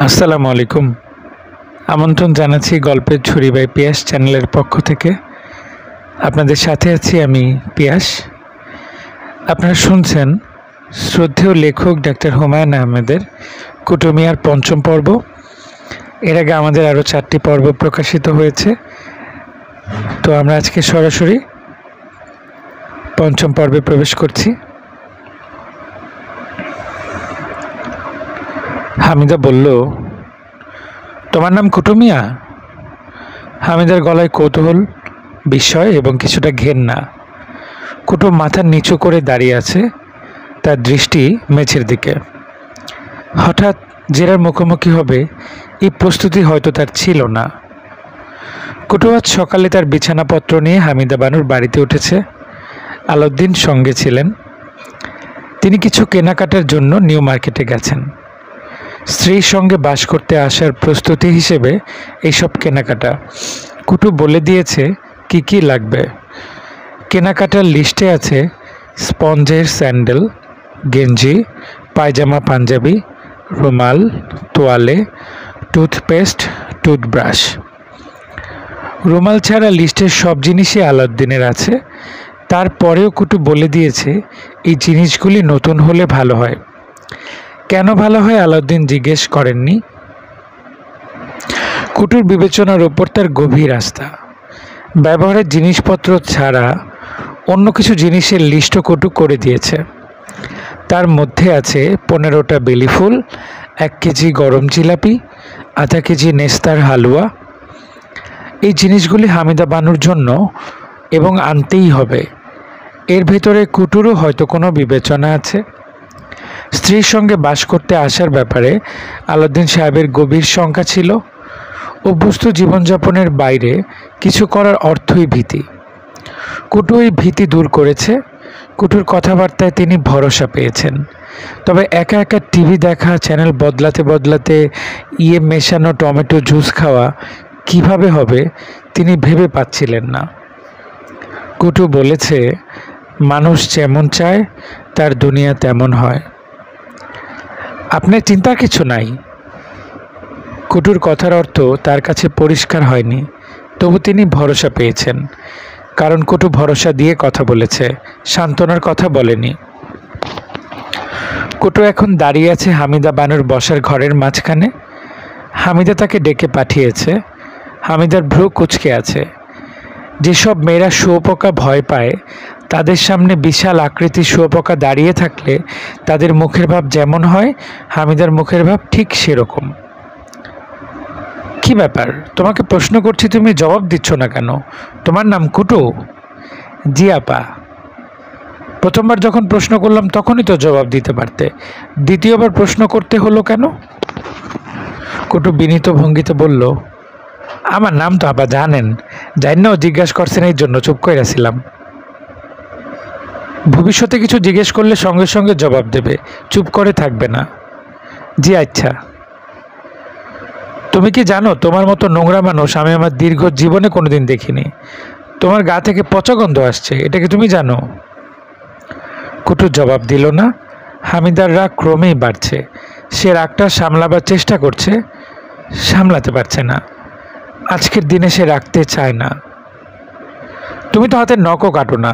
আসসালামু আলাইকুম। আমন্ত্রণ জানাচ্ছি গল্পের ঝুড়ি বাই পিয়াস চ্যানেলের পক্ষ থেকে। আপনাদের সাথে আছি আমি পিয়াস। আপনারা শুনছেন শ্রদ্ধেয় লেখক ডাক্তার হুমায়ুন আহমেদের কুটুমিয়ার পঞ্চম পর্ব। এর আগে আমাদের আরও 4টি পর্ব প্রকাশিত হয়েছে, তো আমরা আজকে সরাসরি পঞ্চম পর্বে প্রবেশ করছি। হামিদা বলল, তোমার নাম কুটুমিয়া? হামিদার গলায় কৌতূহল, বিস্ময় এবং কিছুটা ঘেন্না। কুটুম মাথা নিচু করে দাঁড়িয়ে আছে, তার দৃষ্টি মেঝের দিকে। হঠাৎ জেরার মুখোমুখি হবে এই প্রস্তুতি হয়তো তার ছিল না। কুটু আজ সকালে তার বিছানাপত্র নিয়ে হামিদা বানুর বাড়িতে উঠেছে। আলাউদ্দিন সঙ্গে ছিলেন। তিনি কিছু কেনাকাটার জন্য নিউ মার্কেটে গেছেন। স্ত্রীর সঙ্গে বাস করতে আসার প্রস্তুতি হিসেবে এইসব কেনাকাটা। কুটু বলে দিয়েছে কি কি লাগবে। কেনাকাটার লিস্টে আছে স্পঞ্জের স্যান্ডেল, গেঞ্জি, পায়জামা, পাঞ্জাবি, রুমাল, তোয়ালে, টুথপেস্ট, টুথব্রাশ। রুমাল ছাড়া লিস্টের সব জিনিসই আলাউদ্দিনের আছে। তারপরেও কুটু বলে দিয়েছে এই জিনিসগুলি নতুন হলে ভালো হয়। কেন ভালো হয় আলাউদ্দিন জিজ্ঞেস করেননি। কুটুর বিবেচনার ওপর তার গভীর আস্থা। ব্যবহারের জিনিসপত্র ছাড়া অন্য কিছু জিনিসের লিস্টও কুটু করে দিয়েছে। তার মধ্যে আছে 15টা বেলি ফুল, 1 কেজি গরম জিলাপি, আধা কেজি নেস্তার হালুয়া। এই জিনিসগুলি হামিদা বানুর জন্য এবং আনতেই হবে। এর ভেতরে কুটুরও হয়তো কোনো বিবেচনা আছে। স্ত্রীর সঙ্গে বাস করতে আসার ব্যাপারে আলাউদ্দিন সাহেবের গভীর শঙ্কা ছিল। অভ্যস্ত জীবনযাপনের বাইরে কিছু করার অর্থই ভীতি। কুটু এই ভীতি দূর করেছে। কুটুর কথাবার্তায় তিনি ভরসা পেয়েছেন। তবে একা একা টিভি দেখা, চ্যানেল বদলাতে বদলাতে মেশানো টমেটো জুস খাওয়া কিভাবে হবে তিনি ভেবে পাচ্ছিলেন না। কুটু বলেছে, মানুষ যেমন চায় তার দুনিয়া তেমন হয়। আপনার চিন্তার কিছু নাই। কুটুর কথার অর্থ তার কাছে পরিষ্কার হয়নি, তবু তিনি ভরসা পেয়েছেন। কারণ কুটু ভরসা দিয়ে কথা বলেছে, সান্ত্বনার কথা বলেনি। কুটু এখন দাঁড়িয়ে আছে হামিদা বানুর বসার ঘরের মাঝখানে। হামিদা তাকে ডেকে পাঠিয়েছে। হামিদার ভ্রু কুঁচকে আছে। যেসব মেয়েরা শুঁয়োপোকা ভয় পায়, তাদের সামনে বিশাল আকৃতির শুঁয়োপোকা দাঁড়িয়ে থাকলে তাদের মুখের ভাব যেমন হয়, হামিদার মুখের ভাব ঠিক সেরকম। কি ব্যাপার, তোমাকে প্রশ্ন করছি, তুমি জবাব দিচ্ছ না কেন? তোমার নাম কুটু? জি আপা। প্রথমবার যখন প্রশ্ন করলাম তখনই তো জবাব দিতে পারতে, দ্বিতীয়বার প্রশ্ন করতে হলো কেন? কুটু বিনীত ভঙ্গিতে বলল, আমার নাম তো আপা জানেন, জানিনাও জিজ্ঞাসা করছেন, এই জন্য চুপ করে ছিলাম। ভবিষ্যতে কিছু জিজ্ঞেস করলে সঙ্গে সঙ্গে জবাব দেবে, চুপ করে থাকবে না। জি আচ্ছা। তুমি কি জানো, তোমার মতো নোংরা মানুষ আমি আমার দীর্ঘ জীবনে কোনোদিন দেখিনি। তোমার গা থেকে পচা গন্ধ আসছে, এটা কি তুমি জানো? কুটু জবাব দিল না। হামিদার রাগ ক্রমেই বাড়ছে। সে রাগটা সামলাবার চেষ্টা করছে, সামলাতে পারছে না। আজকের দিনে সে রাখতে চায় না। তুমি তো হাতের নখও কাটো না,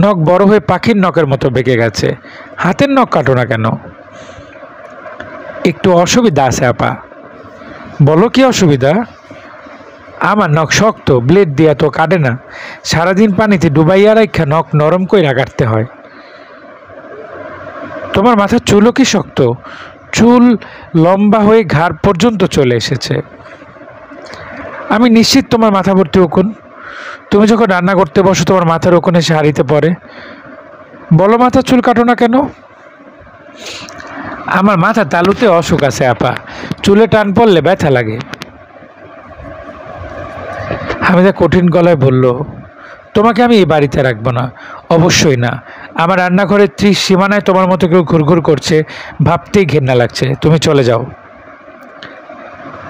নখ বড় হয়ে পাখির নখের মতো বেঁকে গেছে, হাতের নখ কাটো না কেন? একটু অসুবিধা আছে আপা। বলো কি অসুবিধা? আমার নখ শক্ত, ব্লেড দিয়া তো কাটে না, সারাদিন পানিতে ডুবাইয়া রাখা নখ নরম কইরা কাটতে হয়। তোমার মাথার চুলও কি শক্ত? চুল লম্বা হয়ে ঘাড় পর্যন্ত চলে এসেছে। আমি নিশ্চিত তোমার মাথা ভর্তি উকুন। তুমি যখন রান্না করতে বসো তোমার মাথার উকুন এসে হাঁড়িতে পড়ে। বলো মাথার চুল কাটো না কেন? আমার মাথা তালুতে অসুখ আছে আপা, চুলে টান পড়লে ব্যথা লাগে। হামিদা কঠিন গলায় বলল, তোমাকে আমি এই বাড়িতে রাখবো না, অবশ্যই না। আমার রান্নাঘরের সীমানায় তোমার মতো কেউ ঘুরঘুর করছে, ভাবতেই ঘেন্না লাগছে। তুমি চলে যাও।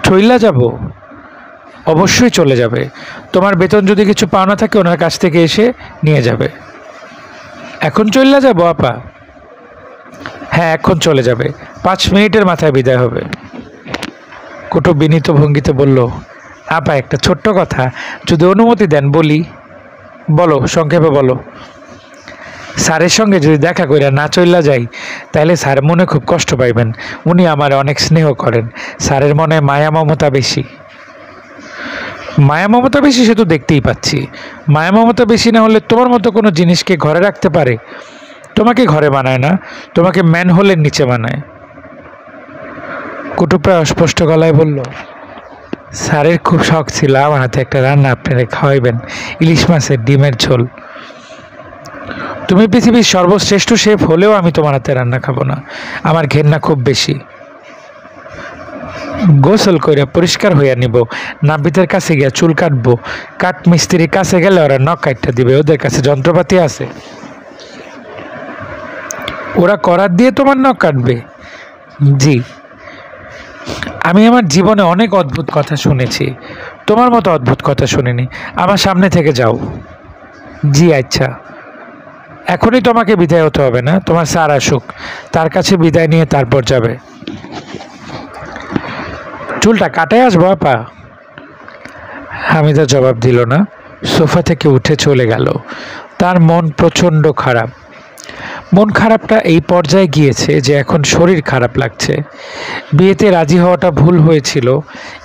চইলা যাব? অবশ্যই চলে যাবে। তোমার বেতন যদি কিছু পাওনা থাকে ওনার কাছ থেকে এসে নিয়ে যাবে। এখন চইলা যাব আপা? হ্যাঁ, এখন চলে যাবে, 5 মিনিটের মাথায় বিদায় হবে। কুটু বিনীত ভঙ্গিতে বলল, আপা একটা ছোট্ট কথা, যদি অনুমতি দেন বলি। বলো, সংক্ষেপে বলো। স্যারের সঙ্গে যদি দেখা কইরা না চইলা যাই তাহলে স্যার মনে খুব কষ্ট পাইবেন। উনি আমার অনেক স্নেহ করেন, স্যারের মনে মায়া মমতা বেশি। মায়া মমতা বেশি সে তো দেখতেই পাচ্ছি। মায়া মমতা বেশি না হলে তোমার মতো কোনো জিনিসকে ঘরে রাখতে পারে? তোমাকে ঘরে বানায় না, তোমাকে ম্যানহোলের নিচে বানায়। কুটু প্রায় অস্পষ্ট গলায় বলল, স্যারের খুব শখ ছিল আমার হাতে একটা রান্না আপনারা খাওয়াইবেন, ইলিশ মাছের ডিমের ঝোল। তুমি পৃথিবীর সর্বশ্রেষ্ঠ শেফ হলেও আমি তোমার হাতে রান্না খাবো না, আমার ঘেন্না খুব বেশি। গোসল কইরা পরিষ্কার হইয়া নিব, নাপিতের কাছে গিয়া চুল কাটবো, কাঠ মিস্ত্রির কাছে গেলে ওরা নখ কাটটা দিবে, ওদের কাছে যন্ত্রপাতি আছে, ওরা করাত দিয়ে তোমার নখ কাটবে। জি, আমি আমার জীবনে অনেক অদ্ভুত কথা শুনেছি, তোমার মতো অদ্ভুত কথা শুনিনি। আমার সামনে থেকে যাও। জি আচ্ছা, এখনই তোমাকে বিদায় হতে হবে না, তোমার স্যার আসুক, তার কাছে বিদায় নিয়ে তারপর যাবে। চুলটা কাটাই আসবো আপা? হামিদা জবাব দিল না, সোফা থেকে উঠে চলে গেল। তার মন প্রচণ্ড খারাপ। মন খারাপটা এই পর্যায়ে গিয়েছে যে এখন শরীর খারাপ লাগছে। বিয়েতে রাজি হওয়াটা ভুল হয়েছিল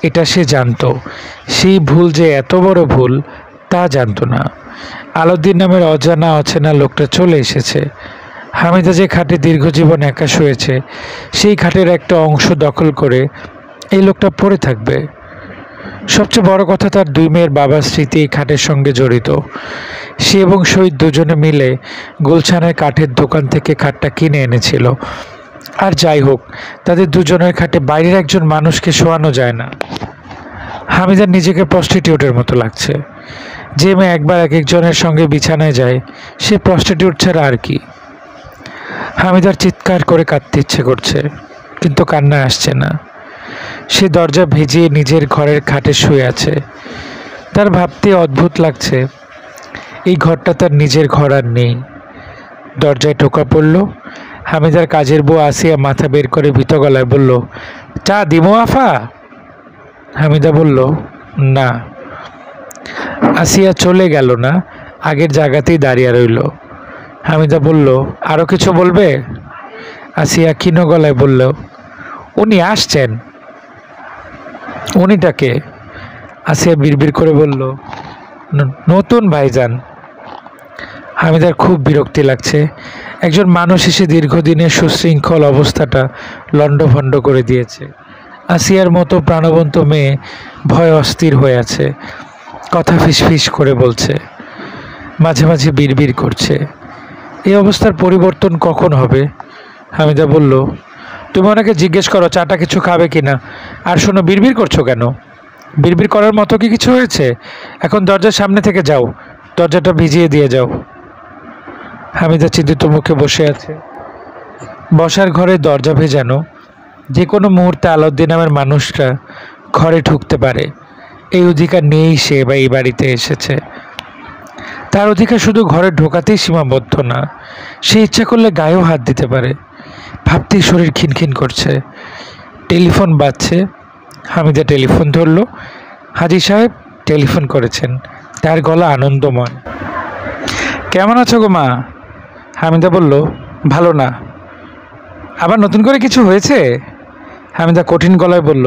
এটা সে জানতো, সেই ভুল যে এত বড় ভুল তা জানতো না। আলাউদ্দিন নামের অজানা অচেনা লোকটা চলে এসেছে। হামিদা যে খাটে দীর্ঘজীবন একা শুয়েছে সেই খাটের একটা অংশ দখল করে এই লোকটা পড়ে থাকবে। সবচেয়ে বড় কথা, তার দুই মেয়ের বাবার স্মৃতি এই খাটের সঙ্গে জড়িত। সে এবং শহীদ দুজনে মিলে গুলশানের কাঠের দোকান থেকে খাটটা কিনে এনেছিল। আর যাই হোক, তাদের দুজনের খাটে বাইরের একজন মানুষকে শোয়ানো যায় না। হামিদার নিজেকে প্রস্টিটিউটের মতো লাগছে। যে মেয়ে একবার এক একজনের সঙ্গে বিছানায় যায় সে প্রস্টিটিউট ছাড়া আর কি। হামিদার চিৎকার করে কাঁদতে ইচ্ছে করছে, কিন্তু কান্না আসছে না। সে দরজা ভিজিয়ে নিজের ঘরের খাটে শুয়ে আছে। তার ভাবতে অদ্ভুত লাগছে, এই ঘরটা তার নিজের ঘর আর নেই। দরজায় টোকা পড়ল। হামিদার কাজের বউ আসিয়া মাথা বের করে ভীত গলায় বলল, চা দিমো আফা? হামিদা বলল, না। আসিয়া চলে গেল না, আগের জায়গাতেই দাঁড়িয়ে রইল। হামিদা বলল, আরও কিছু বলবে? আসিয়া ক্ষীণ গলায় বলল, উনি আসছেন। উনিটাকে? আসিয়া বিড়বিড় করে বলল, নতুন ভাইজান। হামিদার খুব বিরক্তি লাগছে। একজন মানুষ এসে দীর্ঘদিনের সুশৃঙ্খল অবস্থাটা লণ্ডভণ্ড করে দিয়েছে। আসিয়ার মতো প্রাণবন্ত মেয়ে ভয় অস্থির হয়ে আছে, কথা ফিসফিস করে বলছে, মাঝে মাঝে বিড়বিড় করছে। এই অবস্থার পরিবর্তন কখন হবে? হামিদা বলল, তুমি ওনাকে জিজ্ঞেস করো চাটা কিছু খাবে কিনা। আর শোনো, বিড়বিড় করছো কেন? বিড়বিড় করার মতো কি কিছু হয়েছে? এখন দরজার সামনে থেকে যাও, দরজাটা ভিজিয়ে দিয়ে যাও। হামিদা চিন্তিত মুখে বসে আছে। বসার ঘরে দরজা ভেজানো, যে কোনো মুহূর্তে আলাউদ্দিন নামের মানুষটা ঘরে ঢুকতে পারে, এই অধিকার নিয়েই সে বা এই বাড়িতে এসেছে। তার অধিকার শুধু ঘরে ঢোকাতেই সীমাবদ্ধ না, সে ইচ্ছা করলে গায়েও হাত দিতে পারে। ভাবতেই শরীর খিনখিন করছে। টেলিফোন বাজছে। হামিদা টেলিফোন ধরল। হাজি সাহেব টেলিফোন করেছেন, তার গলা আনন্দময়। কেমন আছো গো মা? হামিদা বলল, ভালো না। আবার নতুন করে কিছু হয়েছে? হামিদা কঠিন গলায় বলল,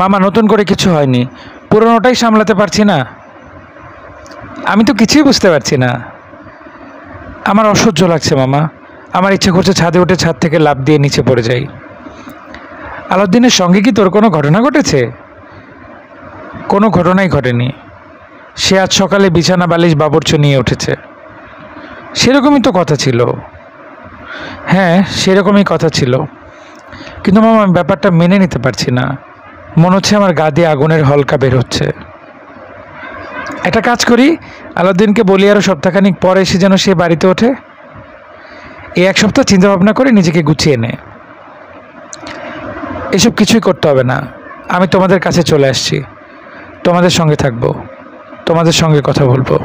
মামা নতুন করে কিছু হয়নি, পুরনোটাই সামলাতে পারছি না। আমি তো কিছুই বুঝতে পারছি না। আমার অসহ্য লাগছে মামা, আমার ইচ্ছে করছে ছাদে উঠে ছাদ থেকে লাফ দিয়ে নিচে পড়ে যাই। আলাউদ্দিনের সঙ্গে কি তোর কোনো ঘটনা ঘটেছে? কোনো ঘটনাই ঘটেনি। সে আজ সকালে বিছানা বালিশ বাবরচো নিয়ে উঠেছে। সেরকমই তো কথা ছিল। হ্যাঁ, সেরকমই কথা ছিল, কিন্তু মামা আমি ব্যাপারটা মেনে নিতে পারছি না। মনে হচ্ছে আমার গা দিয়ে আগুনের হলকা বের হচ্ছে। একটা কাজ করি, আলাউদ্দিনকে বলি আরও সপ্তাহখানিক পরে এসে যেন সে বাড়িতে ওঠে। এই এক সপ্তাহ চিন্তা ভাবনা করে নিজেকে গুছিয়ে নে। এসব কিছুই করতে হবে না, আমি তোমাদের কাছে চলে আসছি, তোমাদের সঙ্গে থাকবো, তোমাদের সঙ্গে কথা বলবো,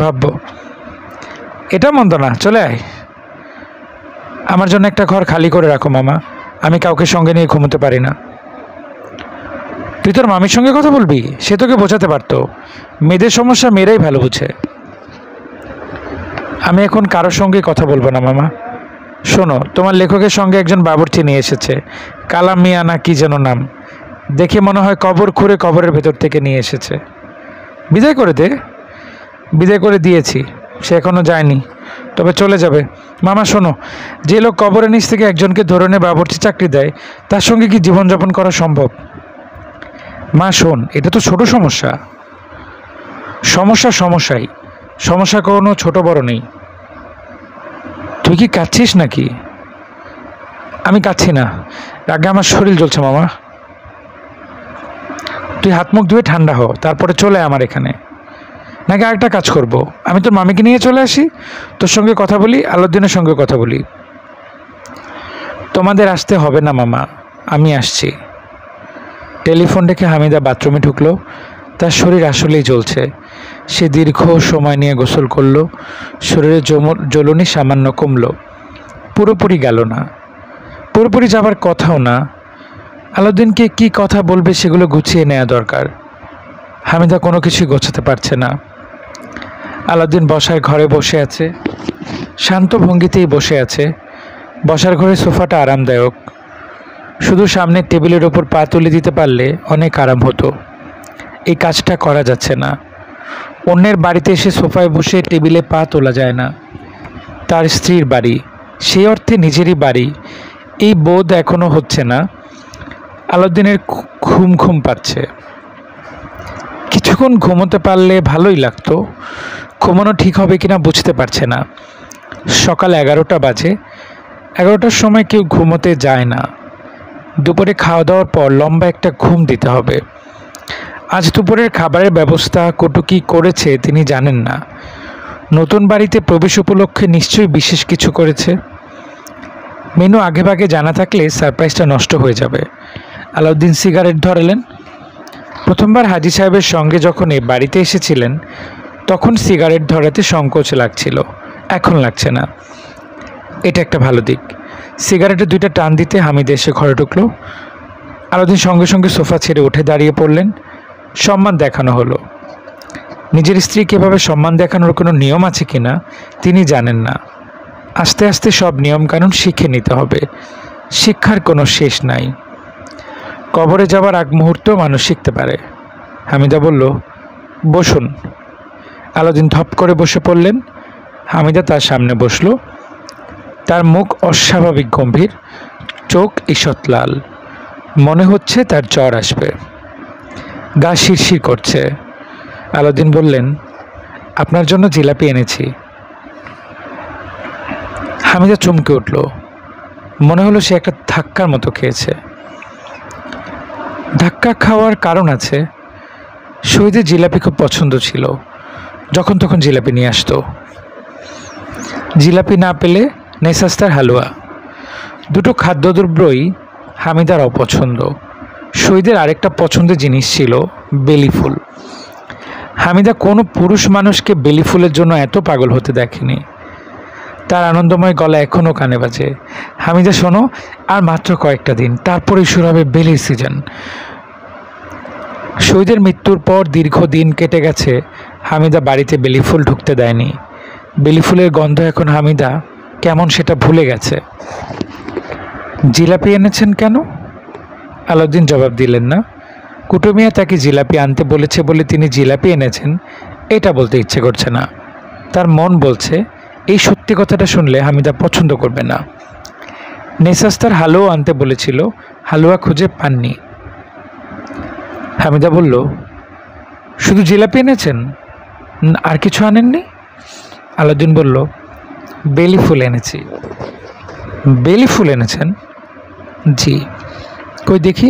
ভাববো। এটা মন্দ না, চলে আয়। আমার জন্য একটা ঘর খালি করে রাখো মামা, আমি কাউকে সঙ্গে নিয়ে ঘুমোতে পারি না। তুই তোর মামির সঙ্গে কথা বলবি? সে তোকে বোঝাতে পারতো। মেয়েদের সমস্যা মেয়েরাই ভালো বুঝে। আমি এখন কারোর সঙ্গে কথা বলবো না মামা। শোনো, তোমার লেখকের সঙ্গে একজন বাবুর্চি নিয়ে এসেছে, কালাম মিয়া না কি যেন নাম। দেখে মনে হয় কবর খুঁড়ে কবরের ভেতর থেকে নিয়ে এসেছে। বিদায় করে দে। বিদায় করে দিয়েছি, সে এখনও যায়নি, তবে চলে যাবে। মামা শোনো, যে লোক কবরের নিচ থেকে একজনকে ধরে নিয়ে বাবুর্চি চাকরি দেয়, তার সঙ্গে কি জীবনযাপন করা সম্ভব? মা শোন, এটা তো ছোট সমস্যা। সমস্যাই, সমস্যা কোনো ছোট বড় নেই। তুই কি কাঁদছিস নাকি? আমি কাঁদছি না, রাগে আমার শরীর জ্বলছে মামা। তুই হাত মুখ ধুয়ে ঠান্ডা হ, তারপরে চলে আমার এখানে। নাকি আরেকটা কাজ করব, আমি তোর মামিকে নিয়ে চলে আসি, তোর সঙ্গে কথা বলি, আলাউদ্দিনের সঙ্গে কথা বলি। তোমাদের আসতে হবে না মামা, আমি আসছি। টেলিফোন রেখে হামিদা বাথরুমে ঢুকলো। তার শরীর আসলেই জ্বলছে। সে দীর্ঘ সময় নিয়ে গোসল করলো। শরীরে জ্বলুনি সামান্য কমলো, পুরোপুরি গেল না, পুরোপুরি যাবার কথাও না। আলাউদ্দিনকে কি কথা বলবে সেগুলো গুছিয়ে নেওয়া দরকার। হামিদা কোনো কিছুই গোছাতে পারছে না। আলাউদ্দিন বসার ঘরে বসে আছে, শান্ত ভঙ্গিতেই বসে আছে। বসার ঘরে সোফাটা আরামদায়ক, শুধু সামনের টেবিলের ওপর পা তুলে দিতে পারলে অনেক আরাম হতো। এই কাজটা করা যাচ্ছে না। অন্যের বাড়িতে এসে সোফায় বসে টেবিলে পা তোলা যায় না। তার স্ত্রীর বাড়ি, সেই অর্থে নিজেরই বাড়ি, এই বোধ এখনও হচ্ছে না। আলাউদ্দিনের ঘুম ঘুম পাচ্ছে। কিছুক্ষণ ঘুমোতে পারলে ভালোই লাগতো। ঘুমানো ঠিক হবে কিনা বুঝতে পারছে না। সকাল 11টা বাজে। 11টার সময় কেউ ঘুমোতে যায় না। দুপুরে খাওয়া দাওয়ার পর লম্বা একটা ঘুম দিতে হবে। আজ দুপুরের খাবারের ব্যবস্থা কটুকি করেছে তিনি জানেন না। নতুন বাড়িতে প্রবেশ উপলক্ষে নিশ্চয়ই বিশেষ কিছু করেছে। মেনু আগেভাগে জানা থাকলে সারপ্রাইজটা নষ্ট হয়ে যাবে। আলাউদ্দিন সিগারেট ধরালেন। প্রথমবার হাজি সাহেবের সঙ্গে যখন এই বাড়িতে এসেছিলেন তখন সিগারেট ধরাতে সংকোচ লাগছিল, এখন লাগছে না। এটা একটা ভালো দিক। সিগারেটে 2টা টান দিতে হামিদ এসে ঘরে ঢুকলো। আলাউদ্দিন সঙ্গে সঙ্গে সোফা ছেড়ে উঠে দাঁড়িয়ে পড়লেন। সম্মান দেখানো হলো। নিজের স্ত্রীকে এভাবে সম্মান দেখানোর কোনো নিয়ম আছে কিনা তিনি জানেন না। আস্তে আস্তে সব নিয়মকানুন শিখে নিতে হবে। শিক্ষার কোনো শেষ নাই। কবরে যাওয়ার আগ মুহূর্ত মানুষ শিখতে পারে। হামিদা বলল, বসুন। আলাউদ্দিন ধপ করে বসে পড়লেন। হামিদা তার সামনে বসল। তার মুখ অস্বাভাবিক গম্ভীর, চোখ ঈষৎ লাল, মনে হচ্ছে তার জ্বর আসবে, গা শিরশির করছে। আলাউদ্দিন বললেন, আপনার জন্য জিলাপি এনেছি। হামিদা চমকে উঠল। মনে হলো সে একটা ধাক্কার মতো খেয়েছে। ধাক্কা খাওয়ার কারণ আছে। শহীদের জিলাপি খুব পছন্দ ছিল, যখন তখন জিলাপি নিয়ে আসতো। জিলাপি না পেলে নেশাস্তার হালুয়া, দুটো খাদ্যদ্রব্যই হামিদার অপছন্দ। শহীদের আরেকটা পছন্দের জিনিস ছিল বেলি ফুল। হামিদা কোনো পুরুষ মানুষকে বেলি ফুলের জন্য এত পাগল হতে দেখেনি। তার আনন্দময় গলা এখনও কানে বাজে। হামিদা শোনো, আর মাত্র কয়েকটা দিন, তারপরেই শুরু হবে বেলির সিজন। শহীদের মৃত্যুর পর দীর্ঘ দিন কেটে গেছে, হামিদা বাড়িতে বেলি ফুল ঢুকতে দেয়নি। বেলি ফুলের গন্ধ এখন হামিদা কেমন সেটা ভুলে গেছে। জিলাপি এনেছেন কেন? আলাউদ্দিন জবাব দিলেন না। কুটুমিয়া তাকে জিলাপি আনতে বলেছে বলে তিনি জিলাপি এনেছেন এটা বলতে ইচ্ছে করছে না। তার মন বলছে এই সত্যি কথাটা শুনলে হামিদা পছন্দ করবে না। নেশাস্তার হালুয়া আনতে বলেছিল, হালুয়া খুঁজে পাননি। হামিদা বলল, শুধু জিলাপি এনেছেন, আর কিছু আনেননি? আলাউদ্দিন বলল, বেলি ফুল এনেছি। বেলি ফুল এনেছেন? জি। কই দেখি।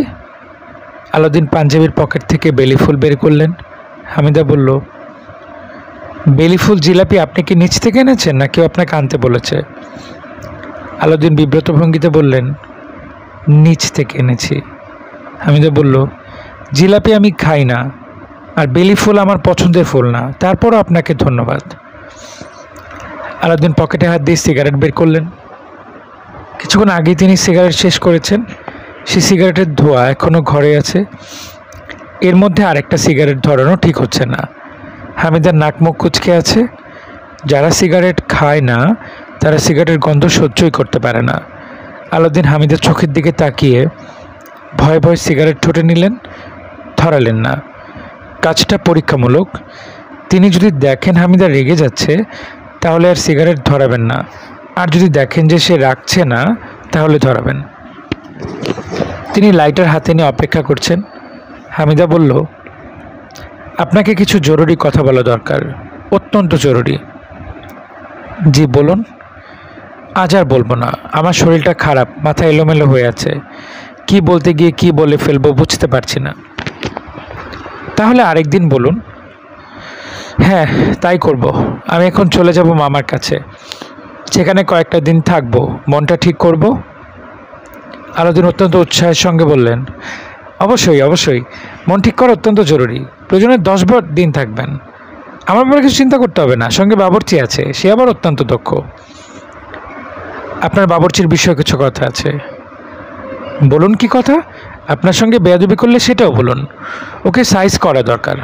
আলাউদ্দিন পাঞ্জাবির পকেট থেকে বেলি ফুল বের করলেন। হামিদা বলল, বেলি ফুল জিলাপি আপনি কি নিচ থেকে এনেছেন না কেউ আপনাকে আনতে বলেছে? আলাউদ্দিন বিব্রত ভঙ্গিতে বললেন, নিচ থেকে এনেছি। হামিদা বলল, জিলাপি আমি খাই না, আর বেলি ফুল আমার পছন্দের ফুল না, তারপরও আপনাকে ধন্যবাদ। আলাউদ্দিন পকেটে হাত দিয়ে সিগারেট বের করলেন। কিছুক্ষণ আগেই তিনি সিগারেট শেষ করেছেন। সেই সিগারেটের ধোঁয়া এখনও ঘরে আছে। এর মধ্যে আরেকটা সিগারেট ধরানো ঠিক হচ্ছে না। হামিদার নাক মুখ কুঁচকে আছে। যারা সিগারেট খায় না তারা সিগারেটের গন্ধ সহ্যই করতে পারে না। আলাউদ্দিন হামিদার চোখের দিকে তাকিয়ে ভয়ে ভয়ে সিগারেট ঠোঁটে নিলেন, ধরালেন না। কাজটা পরীক্ষামূলক। তিনি যদি দেখেন হামিদা রেগে যাচ্ছে তাহলে আর সিগারেট ধরাবেন না, আর যদি দেখেন যে সে রাখছে না তাহলে ধরাবেন। তিনি লাইটার হাতে নিয়ে অপেক্ষা করছেন। হামিদা বলল, আপনাকে কিছু জরুরি কথা বলা দরকার, অত্যন্ত জরুরি। জি বলুন। আজ আর বলবো না, আমার শরীরটা খারাপ, মাথা এলোমেলো হয়ে আছে, কি বলতে গিয়ে কি বলে ফেলবো বুঝতে পারছি না। তাহলে আরেকদিন বলুন। হ্যাঁ তাই করব। আমি এখন চলে যাব মামার কাছে, সেখানে কয়েকটা দিন থাকবো, মনটা ঠিক করব। আলাউদ্দিন অত্যন্ত উৎসাহের সঙ্গে বললেন, অবশ্যই অবশ্যই, মন ঠিক করা অত্যন্ত জরুরি। প্রয়োজনে 10 দিন থাকবেন। আমার ব্যাপারে কিছু চিন্তা করতে হবে না, সঙ্গে বাবুর্চি আছে, সে আবার অত্যন্ত দক্ষ। আপনার বাবুর্চির বিষয়ে কিছু কথা আছে। বলুন কি কথা? আপনার সঙ্গে বেয়াদবি করলে সেটাও বলুন। ওকে সাইজ করা দরকার।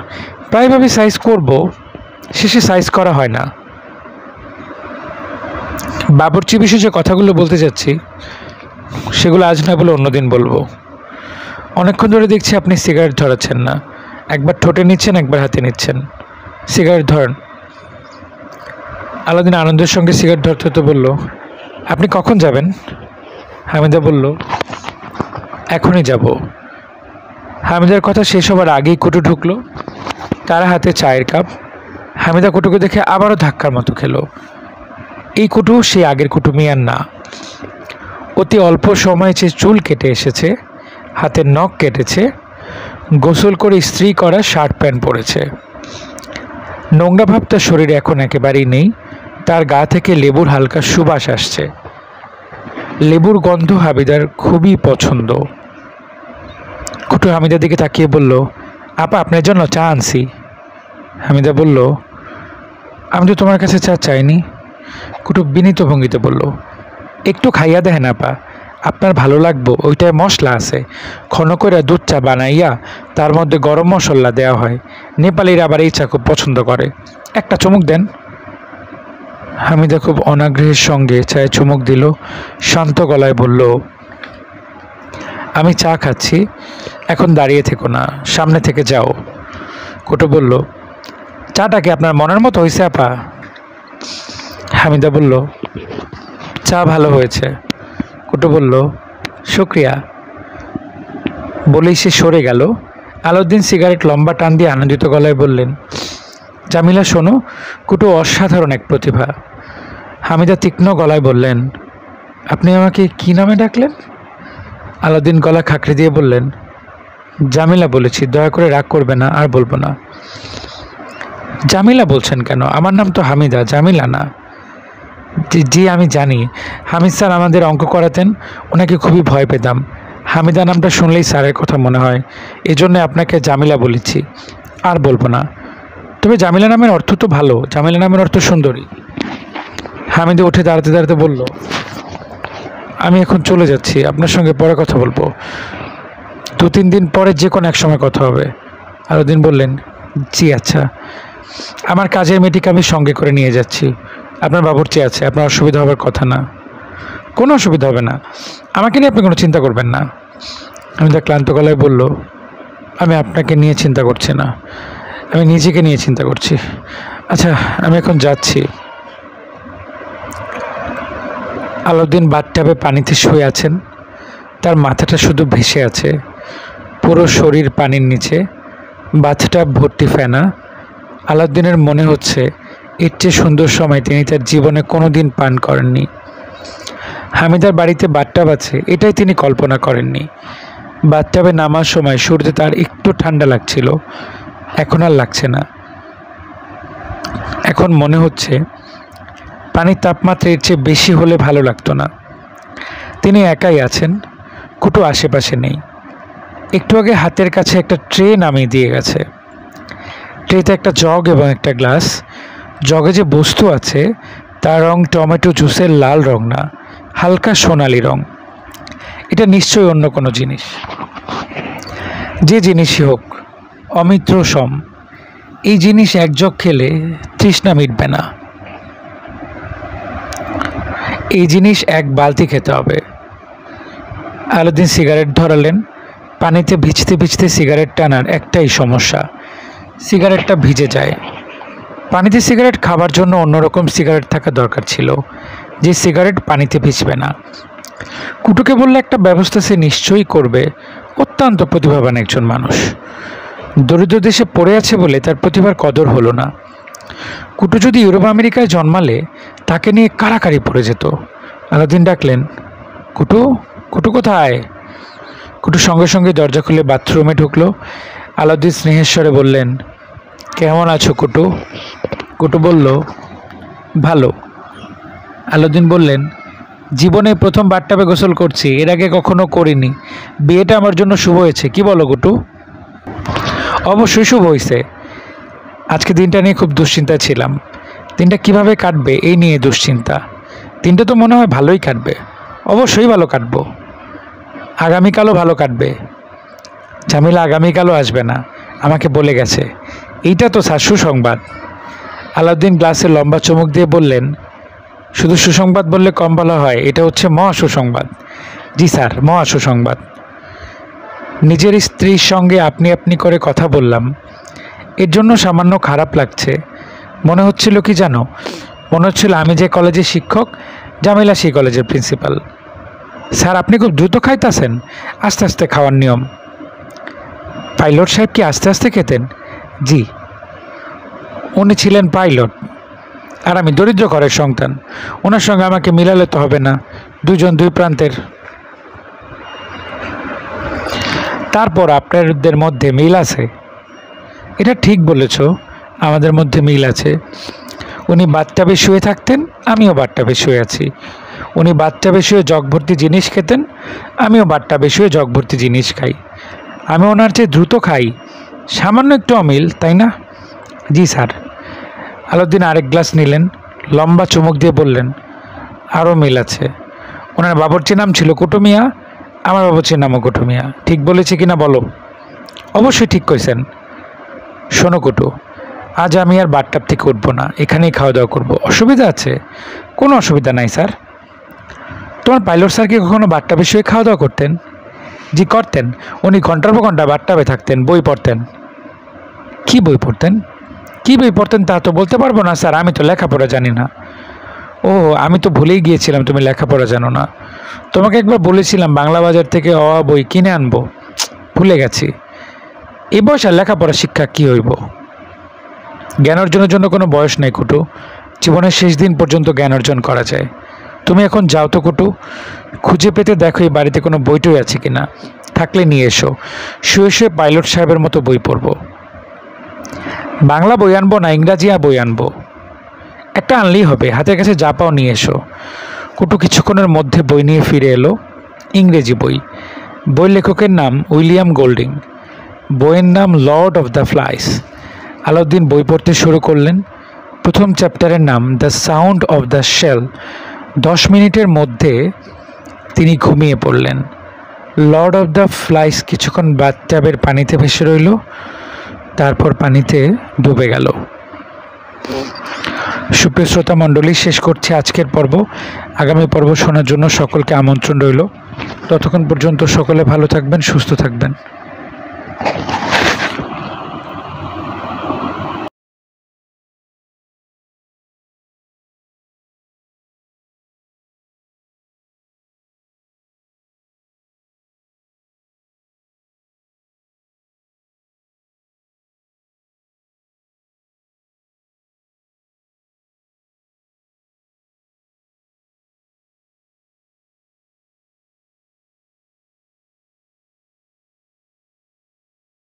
প্রায়ভাবে সাইজ করব, শেষে সাইজ করা হয় না। বাবুর্চি বিষয়ে যে কথাগুলো বলতে যাচ্ছি সেগুলো আজ না বলে অন্যদিন বলবো। অনেকক্ষণ ধরে দেখছি আপনি সিগারেট ধরাচ্ছেন না, একবার ঠোঁটে নিচ্ছেন একবার হাতে নিচ্ছেন। সিগারেট ধরেন। আলাউদ্দিন আনন্দের সঙ্গে সিগারেট ধরতে ধরতে বলল, আপনি কখন যাবেন? হামিদা বলল, এখনই যাব। হামিদার কথা শেষ হবার আগেই কুটু ঢুকলো, তার হাতে চায়ের কাপ। হামিদা কুটুকে দেখে আবারও ধাক্কার মতো খেলো। এই কুটু সেই আগের কুটু মিয়ার না। অতি অল্প সময়ে সে চুল কেটে এসেছে, হাতের নখ কেটেছে, গোসল করে ইস্ত্রি করা শার্ট প্যান্ট পরেছে। নোংরা ভাব তার শরীরে এখন একেবারেই নেই। তার গা থেকে লেবুর হালকা সুবাস আসছে। লেবুর গন্ধ হামিদার খুবই পছন্দ। কুটু হামিদার দিকে তাকিয়ে বলল, আপা আপনার জন্য চা আনছি। হামিদা বলল, আমি তো তোমার কাছে চা চাইনি। কুটু বিনীত ভঙ্গিতে বলল, একটু খাইয়া দেখেন আপা, আপনার ভালো লাগবো। ওইটায় মশলা আছে, ঘন করে দুধ চা বানাইয়া তার মধ্যে গরম মশলা দেওয়া হয়। নেপালিরা আবার এই চা খুব পছন্দ করে, একটা চুমুক দেন। হামিদা খুব অনাগ্রহের সঙ্গে চায়ে চুমুক দিল। শান্ত গলায় বলল, আমি চা খাচ্ছি, এখন দাঁড়িয়ে থেকো না, সামনে থেকে যাও। কুটু বলল, চাটা কি আপনার মনের মতো হয়েছে আপা? হামিদা বলল, চা ভালো হয়েছে। কুটু বলল, শুক্রিয়া। বলেই সে সরে গেল। আলাউদ্দিন সিগারেট লম্বা টান দিয়ে আনন্দিত গলায় বললেন, জামিলা শোনো, কুটু অসাধারণ এক প্রতিভা। হামিদা তীক্ষ্ণ গলায় বললেন, আপনি আমাকে কি নামে ডাকলেন? আলাউদ্দিন গলা খাঁকড়ে দিয়ে বললেন, জামিলা বলেছি, দয়া করে রাগ করবে না, আর বলবো না। জামিলা বলছেন কেন? আমার নাম তো হামিদা, জামিলা না। জি আমি জানি, হামিদ স্যার আমাদের অঙ্ক করাতেন, ওনাকে খুবই ভয় পেতাম। হামিদা নামটা শুনলেই স্যারের কথা মনে হয়, এজন্য আপনাকে জামিলা বলেছি, আর বলবো না। তবে জামিলা নামের অর্থ তো ভালো, জামিলা নামের অর্থ সুন্দরী। হামিদা উঠে দাঁড়াতে দাঁড়াতে বলল, আমি এখন চলে যাচ্ছি, আপনার সঙ্গে পরে কথা বলবো। 2-3 দিন পরে যে কোনো এক সময় কথা হবে। আলাউদ্দিন বললেন, জি আচ্ছা। আমার কাজের মেয়েটিকে আমি সঙ্গে করে নিয়ে যাচ্ছি। আপনার বাবুর্চি আছে, আপনার অসুবিধা হবার কথা না। কোনো অসুবিধা হবে না, আমাকে নিয়ে আপনি কোনো চিন্তা করবেন না। আমি তার ক্লান্ত গলায় বলল, আমি আপনাকে নিয়ে চিন্তা করছি না, আমি নিজেকে নিয়ে চিন্তা করছি। আচ্ছা আমি এখন যাচ্ছি। আলাউদ্দিন বাথটাবে পানিতে শুয়ে আছেন, তার মাথাটা শুধু ভেসে আছে, পুরো শরীর পানির নিচে, বাথটাব ভর্তি ফেনা। আলাউদ্দিনের মনে হচ্ছে এর চেয়ে সুন্দর সময় তিনি তার জীবনে কোনো দিন পান করেননি। হামিদার বাড়িতে বাথটাব আছে এটাই তিনি কল্পনা করেননি। বাথটাবে নামার সময় শুরুতে তার একটু ঠান্ডা লাগছিল, এখন আর লাগছে না। এখন মনে হচ্ছে পানির তাপমাত্রা এর চেয়ে বেশি হলে ভালো লাগতো না। তিনি একাই আছেন, কুটু আশেপাশে নেই। একটু আগে হাতের কাছে একটা ট্রে নামিয়ে দিয়ে গেছে। ট্রেতে একটা জগ এবং একটা গ্লাস। জগে যে বস্তু আছে তার রং টমেটো জুসের লাল রং না, হালকা সোনালি রং। এটা নিশ্চয়ই অন্য কোনো জিনিস। যে জিনিসই হোক অমিত্র সম। এই জিনিস এক জগ খেলে তৃষ্ণা মিটবে না, এই জিনিস এক বালতি খেতে হবে। আলাউদ্দিন সিগারেট ধরালেন। পানিতে ভিজতে ভিজতে সিগারেট টানার একটাই সমস্যা, সিগারেটটা ভিজে যায়। পানিতে সিগারেট খাবার জন্য অন্যরকম সিগারেট থাকা দরকার ছিল, যে সিগারেট পানিতে ভিজবে না। কুটুকে বললে একটা ব্যবস্থা সে নিশ্চয়ই করবে। অত্যন্ত প্রতিভাবান একজন মানুষ। দরিদ্র দেশে পড়ে আছে বলে তার প্রতিভার কদর হলো না। কুটু যদি ইউরোপ আমেরিকায় জন্মালে তাকে নিয়ে কাড়াকাড়ি পড়ে যেত। আলাউদ্দিন ডাকলেন, কুটু, কুটু কোথায়? কুটু সঙ্গে সঙ্গে দরজা খুলে বাথরুমে ঢুকলো। আলাউদ্দিন স্নেহের স্বরে বললেন, কেমন আছো কুটু? কুটু বলল, ভালো। আলাউদ্দিন বললেন, জীবনে প্রথম বাথটাবে গোসল করছি, এর আগে কখনো করিনি। বিয়েটা আমার জন্য শুভ হয়েছে, কি বলো কুটু? অবশ্যই শুভ হয়েছে। আজকে দিনটা নিয়ে খুব দুশ্চিন্তায় ছিলাম। দিনটা কিভাবে কাটবে এই নিয়ে দুশ্চিন্তা। দিনটা তো মনে হয় ভালোই কাটবে। অবশ্যই ভালো কাটবো। আগামীকালও ভালো কাটবে। জামিলা আগামীকালও আসবে না, আমাকে বলে গেছে। এইটা তো স্যার সুসংবাদ। আলাউদ্দিন গ্লাসে লম্বা চুমুক দিয়ে বললেন, শুধু সুসংবাদ বললে কম বলা হয়, এটা হচ্ছে মহা সুসংবাদ। জি স্যার, মহা সুসংবাদ। নিজের স্ত্রীর সঙ্গে আপনি আপনি করে কথা বললাম, এর জন্য সামান্য খারাপ লাগছে। মনে হচ্ছিল কি জানো, মনে হচ্ছিল আমি যে কলেজের শিক্ষক, জামিলা সেই কলেজের প্রিন্সিপাল। স্যার আপনি খুব দ্রুত খাইতেছেন, আস্তে আস্তে খাওয়ার নিয়ম। পাইলট সাহেব কি আস্তে আস্তে খেতেন? জি, উনি ছিলেন পাইলট, আর আমি দরিদ্র ঘরের সন্তান। ওনার সঙ্গে আমাকে মিলালে তো হবে না, দুজন দুই প্রান্তের। তারপর আপনাদের মধ্যে মিল আছে। এটা ঠিক বলেছ, আমাদের মধ্যে মিল আছে। উনি বাথটাবে শুয়ে থাকতেন, আমিও বাথটাবে শুয়ে আছি। উনি বাথটাবে শুয়ে জগ ভর্তি জিনিস খেতেন, আমিও বাথটাবে শুয়ে জগ ভর্তি জিনিস খাই। আমি ওনার চেয়ে দ্রুত খাই। সামান্য একটু অমিল, তাই না? জি স্যার। আলাউদ্দিন আরেক গ্লাস নিলেন, লম্বা চুমুক দিয়ে বললেন, আরও মিল আছে। ওনার বাবুর্চির নাম ছিল কুটু মিয়া, আমার বাবুর্চির নামও কুটু মিয়া। ঠিক বলেছি কিনা বলো? অবশ্যই ঠিক কইছেন। শোনো কুটু, আজ আমি আর বাথটাব থেকে উঠবো না, এখানেই খাওয়া দাওয়া করবো। অসুবিধা আছে? কোনো অসুবিধা নাই স্যার। তোমার পাইলট স্যার কি কখনো বাথটাবে শুয়ে খাওয়া দাওয়া করতেন? জি করতেন। উনি ঘন্টার পর ঘন্টা বাথটাবে থাকতেন, বই পড়তেন। কি বই পড়তেন? কি বই পড়তেন তা তো বলতে পারবো না স্যার, আমি তো লেখাপড়া জানি না। ও, আমি তো ভুলেই গিয়েছিলাম তুমি লেখাপড়া জানো না। তোমাকে একবার বলেছিলাম বাংলা বাজার থেকে বই কিনে আনবো, ভুলে গেছি। এই বয়স আর লেখাপড়া শিক্ষা কি হইব? জ্ঞান অর্জনের জন্য কোনো বয়স নেই কুটু। জীবনের শেষ দিন পর্যন্ত জ্ঞান অর্জন করা যায়। তুমি এখন যাও তো কুটু, খুঁজে পেতে দেখো এই বাড়িতে কোনো বইটই আছে কিনা। থাকলে নিয়ে এসো। শুয়ে শুয়ে পাইলট সাহেবের মতো বই পড়বো। বাংলা বই আনবো না ইংরাজি বই আনবো? একটা আনলেই হবে, হাতের কাছে যা পাও নিয়ে এসো। কুটু কিছুক্ষণের মধ্যে বই নিয়ে ফিরে এলো। ইংরেজি বই। বই লেখকের নাম উইলিয়াম গোল্ডিং। বইয়ের নাম lord of the flies. Alauddin বই পড়তে শুরু করলেন। প্রথম চ্যাপ্টারের নাম the sound of the shell. 10 মিনিটের মধ্যে তিনি ঘুমিয়ে পড়লেন। লর্ড অফ দ্য ফ্লাইস কিছুক্ষণ বাথটাবের পানিতে ভেসে রইল, তারপর পানিতে ডুবে গেল। সুপ্রিয় শ্রোতা মণ্ডলী, শেষ করছি আজকের পর্ব। আগামী পর্ব শোনার জন্য সকলকে আমন্ত্রণ রইল। ততক্ষণ পর্যন্ত সকলে ভালো থাকবেন, সুস্থ থাকবেন।